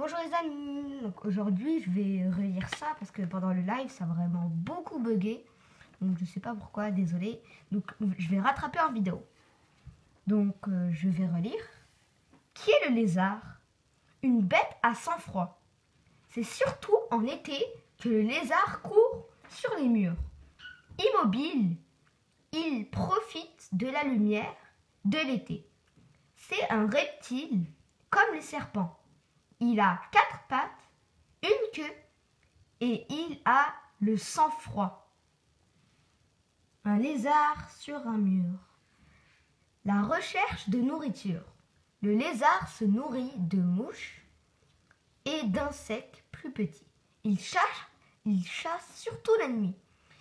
Bonjour les amis, donc aujourd'hui je vais relire ça parce que pendant le live ça a vraiment beaucoup bugué. Donc je sais pas pourquoi, désolé. Donc je vais rattraper en vidéo. Donc je vais relire. Qui est le lézard? Une bête à sang-froid. C'est surtout en été que le lézard court sur les murs. Immobile, il profite de la lumière de l'été. C'est un reptile comme les serpents. Il a 4 pattes, une queue et il a le sang-froid. Un lézard sur un mur. La recherche de nourriture. Le lézard se nourrit de mouches et d'insectes plus petits. Il chasse surtout la nuit.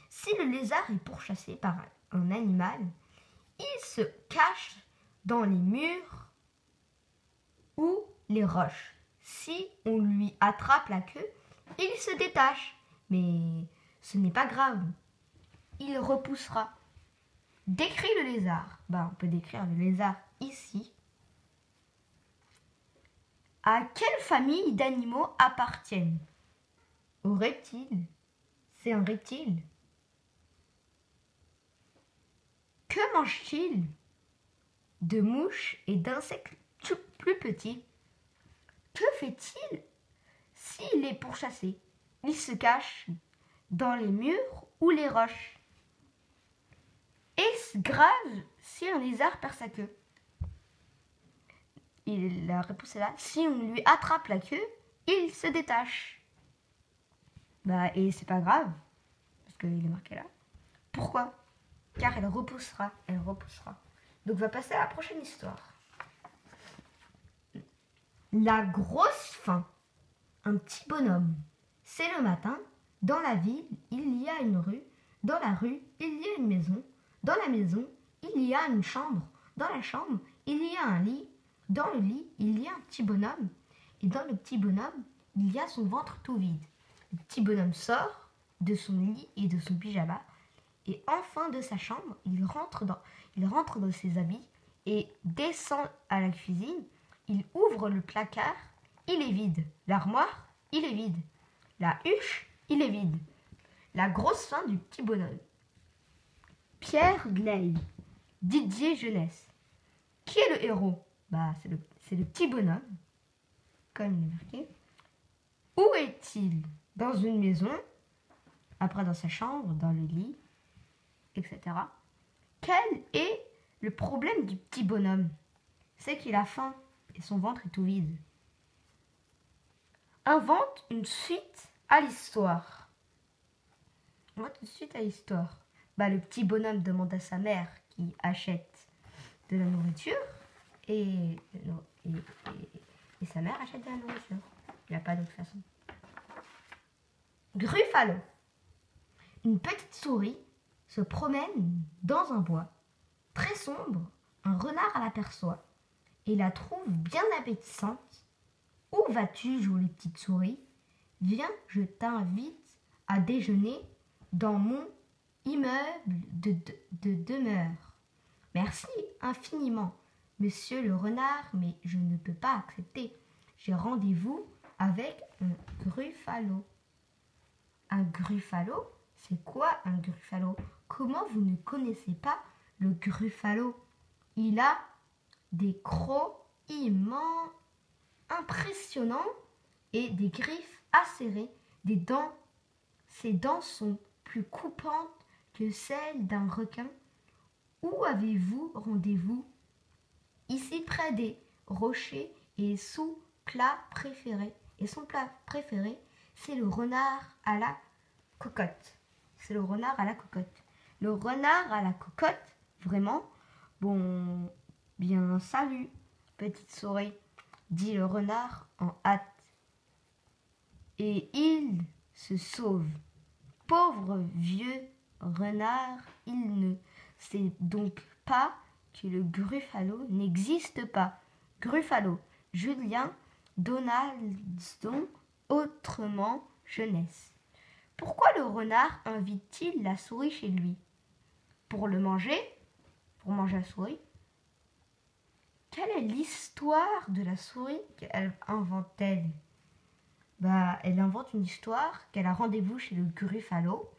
Si le lézard est pourchassé par un animal, il se cache dans les murs ou les roches. Si on lui attrape la queue, il se détache. Mais ce n'est pas grave. Il repoussera. Décris le lézard. On peut décrire le lézard ici. À quelle famille d'animaux appartiennent? Aux reptiles. C'est un reptile. Que mange-t-il? De mouches et d'insectes plus petits. Que fait-il s'il est pourchassé? Il se cache dans les murs ou les roches. Est-ce grave si un lézard perd sa queue? La réponse est là. Si on lui attrape la queue, il se détache. Et c'est pas grave, parce qu'il est marqué là. Pourquoi? Car elle repoussera. Elle repoussera. Donc on va passer à la prochaine histoire. La grosse faim. Un petit bonhomme. C'est le matin. Dans la ville, il y a une rue. Dans la rue, il y a une maison. Dans la maison, il y a une chambre. Dans la chambre, il y a un lit. Dans le lit, il y a un petit bonhomme. Et dans le petit bonhomme, il y a son ventre tout vide. Le petit bonhomme sort de son lit et de son pyjama. Et enfin de sa chambre, il rentre dans ses habits et descend à la cuisine. Il ouvre le placard, il est vide. L'armoire, il est vide. La huche, il est vide. La grosse faim du petit bonhomme. Pierre Gley, Didier Jeunesse. Qui est le héros? C'est le petit bonhomme, comme il est marqué. Où est-il? Dans une maison, après dans sa chambre, dans le lit, etc. Quel est le problème du petit bonhomme? C'est qu'il a faim et son ventre est tout vide. Invente une suite à l'histoire. Invente une suite à l'histoire. Le petit bonhomme demande à sa mère qui achète de la nourriture et sa mère achète de la nourriture. Il n'y a pas d'autre façon. Gruffalo. Une petite souris se promène dans un bois très sombre. Un renard l'aperçoit et la trouve bien appétissante. Où vas-tu, jolie petite souris? Viens, je t'invite à déjeuner dans mon immeuble de demeure. Merci infiniment, monsieur le renard, mais je ne peux pas accepter. J'ai rendez-vous avec un gruffalo. Un gruffalo? C'est quoi un gruffalo? Comment vous ne connaissez pas le gruffalo? Il a des crocs immenses, impressionnants et des griffes acérées, des dents. Ses dents sont plus coupantes que celles d'un requin. Où avez-vous rendez-vous? Ici près des rochers et son plat préféré. Et son plat préféré, c'est le renard à la cocotte. C'est le renard à la cocotte. Le renard à la cocotte, vraiment, bien salut, petite souris, dit le renard en hâte. Et il se sauve. Pauvre vieux renard, il ne sait donc pas que le gruffalo n'existe pas. Gruffalo, Julien Donaldson, autrement Jeunesse. Pourquoi le renard invite-t-il la souris chez lui? Pour le manger? Pour manger la souris? Quelle est l'histoire de la souris qu'elle invente-t-elle? elle invente une histoire qu'elle a rendez-vous chez le Gruffalo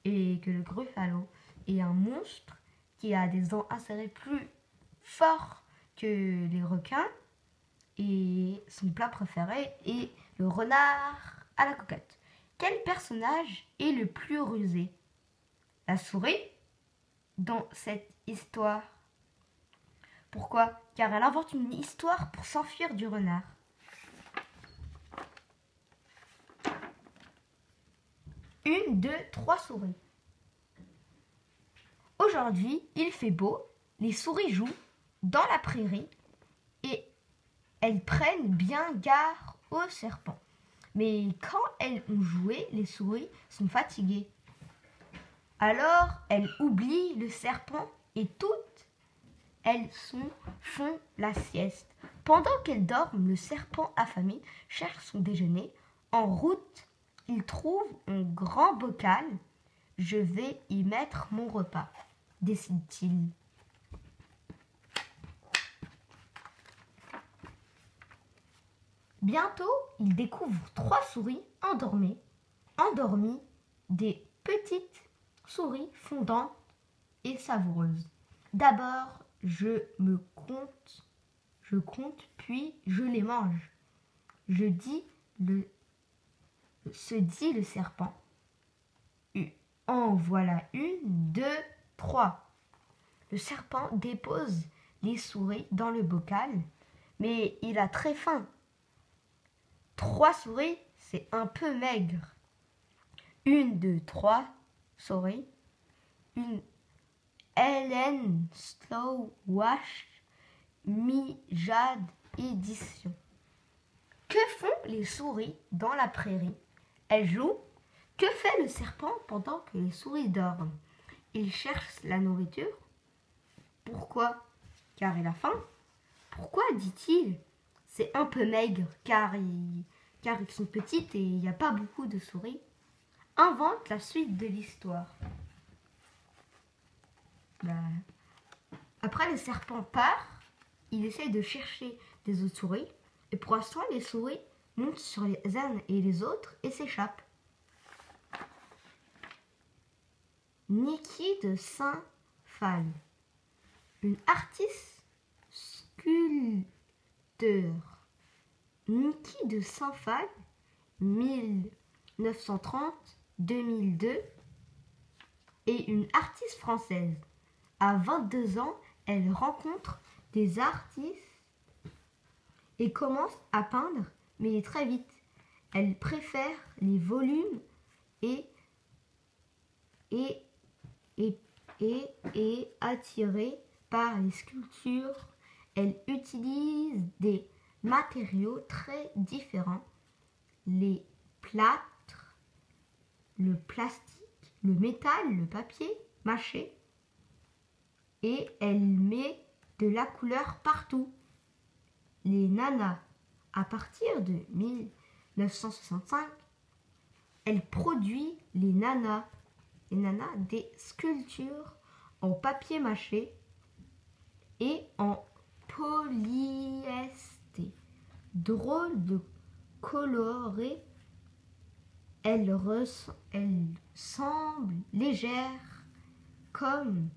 et que le Gruffalo est un monstre qui a des dents insérées plus forts que les requins et son plat préféré est le renard à la cocotte. Quel personnage est le plus rusé? La souris dans cette histoire. Pourquoi? Car elle invente une histoire pour s'enfuir du renard. Une, deux, trois souris. Aujourd'hui, il fait beau, les souris jouent dans la prairie et elles prennent bien garde aux serpents. Mais quand elles ont joué, les souris sont fatiguées. Alors, elles oublient le serpent et toutes, elles font la sieste. Pendant qu'elles dorment, le serpent affamé cherche son déjeuner. En route, il trouve un grand bocal. Je vais y mettre mon repas, décide-t-il. Bientôt, il découvre trois souris endormies, des petites souris fondantes et savoureuses. D'abord, je compte, puis je les mange. Se dit le serpent. En voilà une, deux, trois. Le serpent dépose les souris dans le bocal, mais il a très faim. Trois souris, c'est un peu maigre. Une, deux, trois souris. Une Hélène Slow Wash Mi-Jade édition. Que font les souris dans la prairie? Elles jouent. Que fait le serpent pendant que les souris dorment? Il cherche la nourriture. Pourquoi? Car il a faim. Pourquoi, dit-il? C'est un peu maigre, car ils sont petites et il n'y a pas beaucoup de souris. Invente la suite de l'histoire. Après, le serpent part. Il essaie de chercher des autres souris. Et pour l'instant, les souris montent sur les uns et les autres et s'échappent. Niki de Saint-Phal, une artiste sculpteur. Niki de Saint-Phal, 1930-2002, est une artiste française. À 22 ans, elle rencontre des artistes et commence à peindre, mais très vite. Elle préfère les volumes et attirée par les sculptures. Elle utilise des matériaux très différents, les plâtres, le plastique, le métal, le papier mâché, et elle met de la couleur partout. Les nanas, à partir de 1965, elle produit les nanas des sculptures en papier mâché et en polyester. Drôle de coloré, elle semble légère comme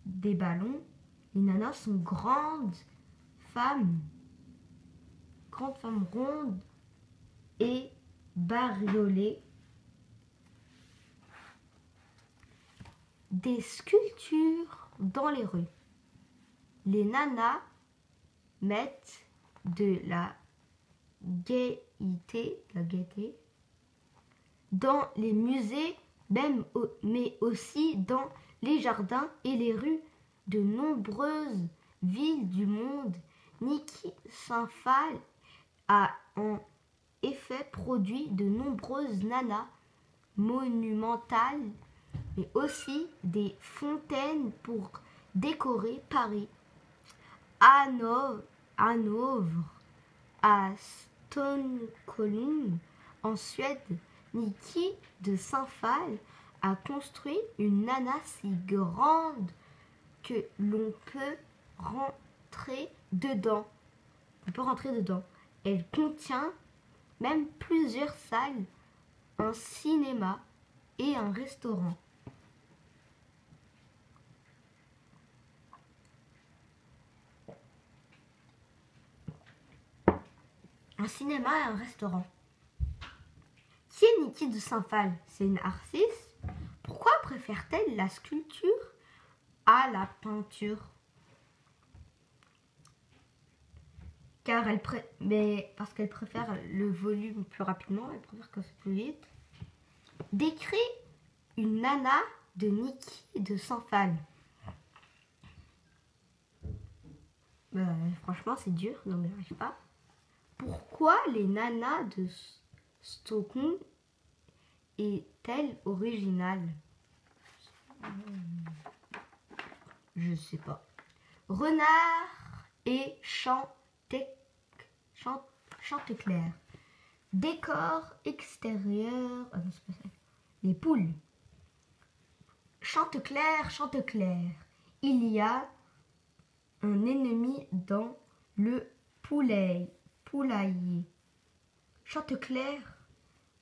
des ballons. Les nanas sont grandes femmes rondes et bariolées. Des sculptures dans les rues. Les nanas mettent de la gaieté dans les musées, mais aussi dans les jardins et les rues de nombreuses villes du monde. Niki Saint-Phal a en effet produit de nombreuses nanas monumentales, mais aussi des fontaines pour décorer Paris. Hanovre, à Stockholm, en Suède, Niki de Saint-Phal a construit une nana si grande que l'on peut rentrer dedans. Elle contient même plusieurs salles, un cinéma et un restaurant. Un cinéma et un restaurant. Qui est Niki de Saint-Phal? C'est une artiste. Pourquoi préfère-t-elle la sculpture à la peinture? Parce qu'elle préfère le volume plus rapidement, elle préfère que c'est plus vite. Décris une nana de Niki de Saint-Phal. Franchement, c'est dur, donc je n'arrive pas. Pourquoi les nanas de Stockholm est-elle originale? Je sais pas. Renard et Chanteclair. Décor extérieur. Ah non, c'est pas ça. Les poules. Chanteclair, Chanteclair. Il y a un ennemi dans le poulailler. Chanteclair.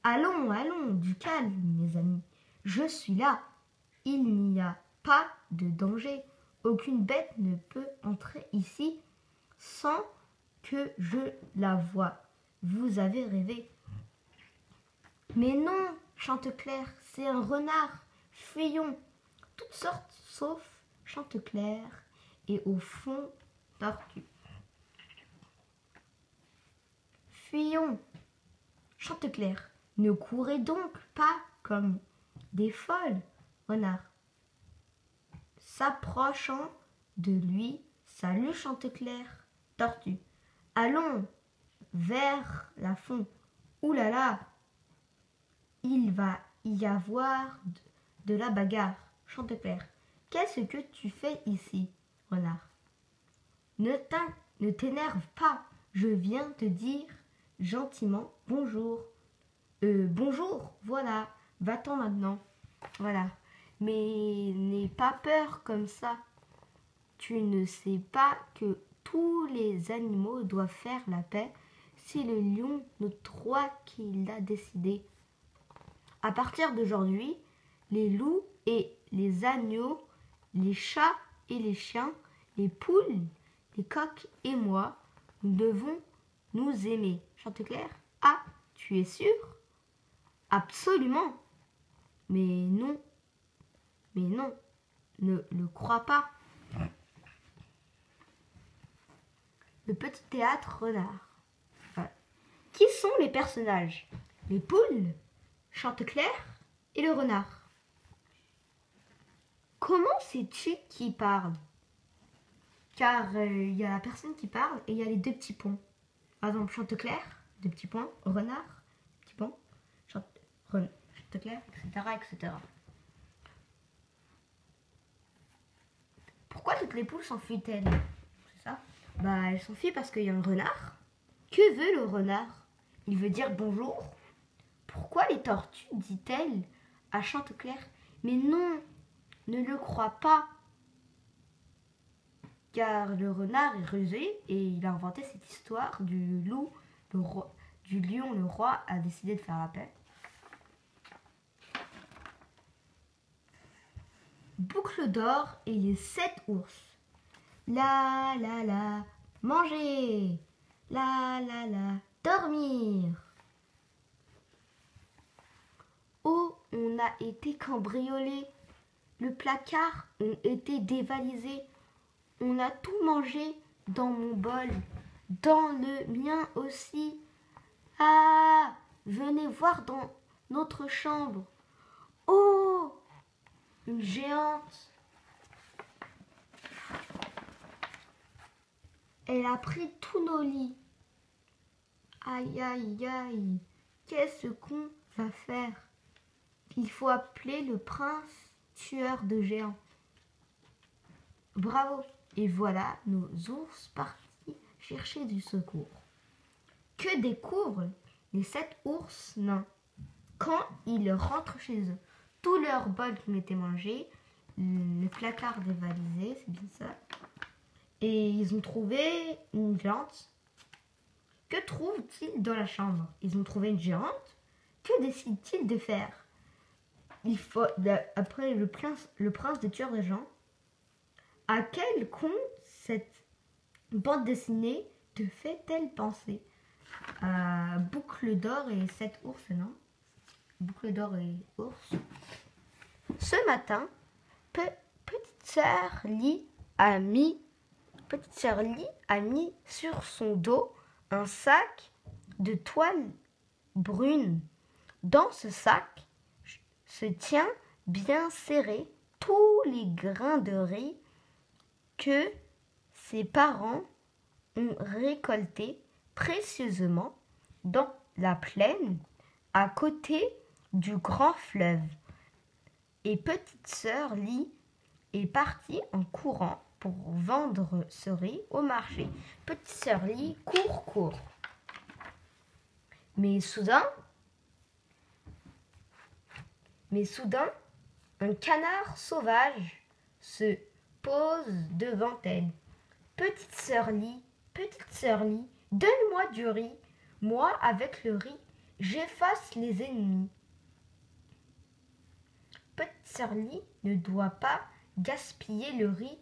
Allons, allons, du calme, mes amis. Je suis là. Il n'y a pas de danger. Aucune bête ne peut entrer ici sans que je la voie. Vous avez rêvé. Mais non, Chanteclair, c'est un renard. Fuyons. Toutes sortes sauf Chanteclair et au fond tortue. Fuyons. Chanteclair, ne courez donc pas comme des folles, renard. S'approchant de lui, salut Chanteclair, tortue. Allons vers la fond. Ouh là là, il va y avoir de la bagarre. Chanteclair, qu'est-ce que tu fais ici, renard? Ne t'énerve pas, je viens te dire gentiment bonjour. Bonjour, voilà, va-t'en maintenant. Voilà. Mais n'aie pas peur comme ça. Tu ne sais pas que tous les animaux doivent faire la paix si le lion ne croit qu'il a décidé. À partir d'aujourd'hui, les loups et les agneaux, les chats et les chiens, les poules, les coqs et moi, nous devons nous aimer. Chanteclair, ah, tu es sûr? Absolument. Mais non, ne le crois pas. Le petit théâtre renard. Voilà. Qui sont les personnages? Les poules, Chanteclair et le renard. Comment sais-tu qui parle? Car il y a la personne qui parle et il y a les deux petits points. Par exemple, Chanteclair, deux petits points, renard, petit point, Chanteclair, etc., etc. Pourquoi toutes les poules s'enfuient-elles? C'est ça? Elles s'enfuient parce qu'il y a un renard. Que veut le renard? Il veut dire bonjour. Pourquoi les tortues dit-elle à Chanteclair? Mais non, ne le crois pas. Car le renard est rusé et il a inventé cette histoire du loup, le roi, du lion, le roi a décidé de faire la paix. Boucle d'or et les 7 ours. La la la, manger. La la la, dormir. Oh, on a été cambriolés. Le placard a été dévalisé. On a tout mangé dans mon bol. Dans le mien aussi. Ah, venez voir dans notre chambre. Oh, une géante. Elle a pris tous nos lits. Aïe, aïe, aïe. Qu'est-ce qu'on va faire? Il faut appeler le prince tueur de géants. Bravo. Et voilà nos ours partis chercher du secours. Que découvrent les 7 ours nains quand ils rentrent chez eux? Tous leurs bols qui m'étaient mangés, le placard dévalisé, c'est bien ça. Et ils ont trouvé une géante. Que Que trouvent-ils dans la chambre? Ils ont trouvé une géante. Que décident-ils de faire? Après le prince des tueurs de gens, à quel conte cette bande dessinée te fait-elle penser? À Boucle d'or et 7 ours, non? Boucle d'or et ours. Ce matin, petite sœur Lee a mis sur son dos un sac de toile brune. Dans ce sac se tient bien serré tous les grains de riz que ses parents ont récoltés précieusement dans la plaine à côté du grand fleuve. Et petite sœur Lee est partie en courant pour vendre ce riz au marché. Petite sœur Lee court. Mais soudain, un canard sauvage se pose devant elle. Petite sœur Lee, donne-moi du riz. Moi, avec le riz, j'efface les ennemis. Petite sœur Lee ne doit pas gaspiller le riz.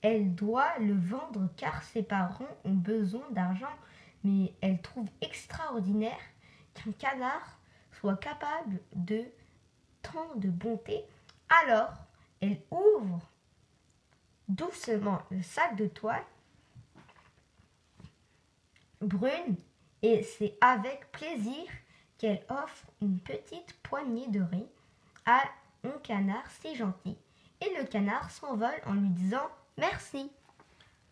Elle doit le vendre car ses parents ont besoin d'argent. Mais elle trouve extraordinaire qu'un canard soit capable de tant de bonté. Alors, elle ouvre doucement le sac de toile brune et c'est avec plaisir qu'elle offre une petite poignée de riz à un canard si gentil. Et le canard s'envole en lui disant merci.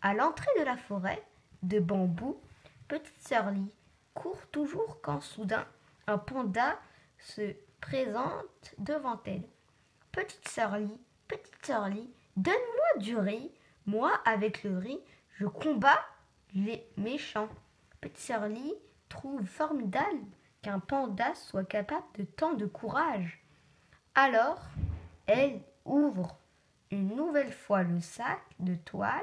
À l'entrée de la forêt de bambou, petite sœur Lee court toujours quand soudain un panda se présente devant elle. Petite sœur Lee, donne-moi du riz. Moi, avec le riz, je combats les méchants. Petite sœur Lee trouve formidable qu'un panda soit capable de tant de courage. Alors, elle ouvre une nouvelle fois le sac de toile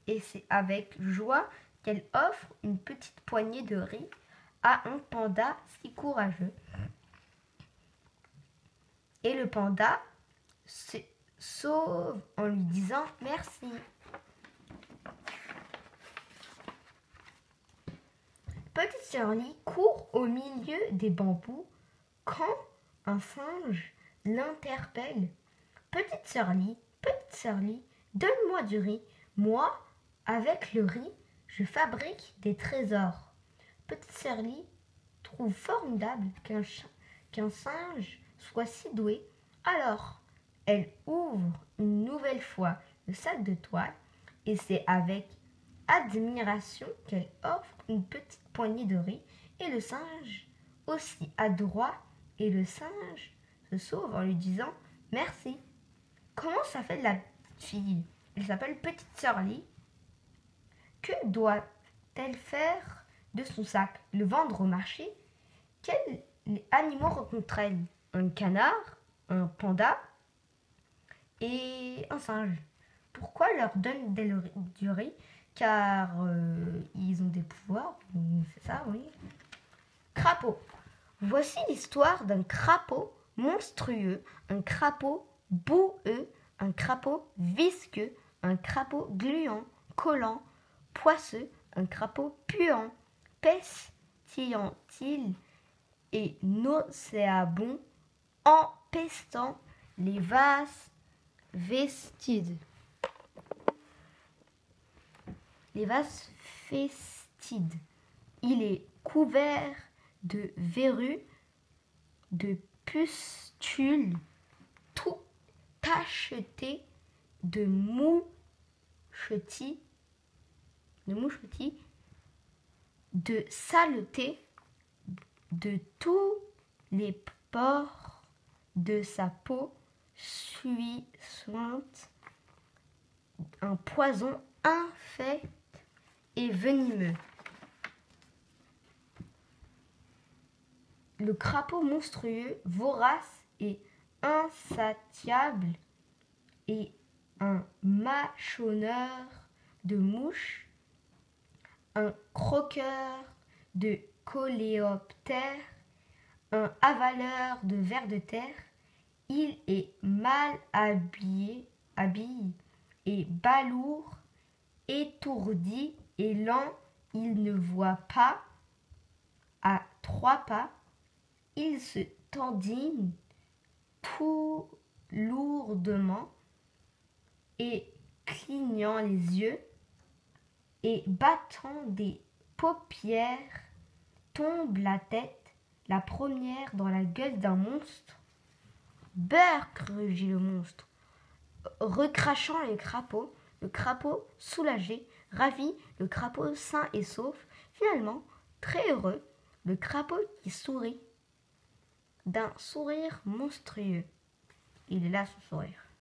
et c'est avec joie qu'elle offre une petite poignée de riz à un panda si courageux. Et le panda se sauve en lui disant merci. Petite sœur Lee court au milieu des bambous quand un singe l'interpelle. Petite sœur Lee, donne-moi du riz. Moi, avec le riz, je fabrique des trésors. Petite sœur Lee trouve formidable qu'un singe soit si doué. Alors, elle ouvre une nouvelle fois le sac de toile et c'est avec admiration qu'elle offre une petite poignée de riz et le singe aussi adroit et le singe se sauve en lui disant merci. Comment s'appelle la petite fille? Elle s'appelle Petite sœur Lee. Que doit-elle faire de son sac? Le vendre au marché? Quels animaux rencontre-t-elle? Un canard, un panda et un singe. Pourquoi leur donne du riz? Car ils ont des pouvoirs, c'est ça, oui. Crapaud. Voici l'histoire d'un crapaud monstrueux, un crapaud boueux, un crapaud visqueux, un crapaud gluant, collant, poisseux, un crapaud puant, pestillant-il et nauséabond, empestant les vases vestides. Les vases festides. Il est couvert de verrues, de pustules, tout tacheté de mouchetis, de saleté, de tous les pores de sa peau suinte, un poison infect et venimeux. Le crapaud monstrueux, vorace et insatiable, est un mâchonneur de mouches, un croqueur de coléoptères, un avaleur de vers de terre. Il est mal habillé et balourd, étourdi et lent, il ne voit pas. À 3 pas, il se tendine tout lourdement et clignant les yeux et battant des paupières, tombe la tête, la première dans la gueule d'un monstre. Burk, rugit le monstre, recrachant le crapaud soulagé, ravi, le crapaud sain et sauf, finalement très heureux, le crapaud qui sourit d'un sourire monstrueux. Il est là son sourire.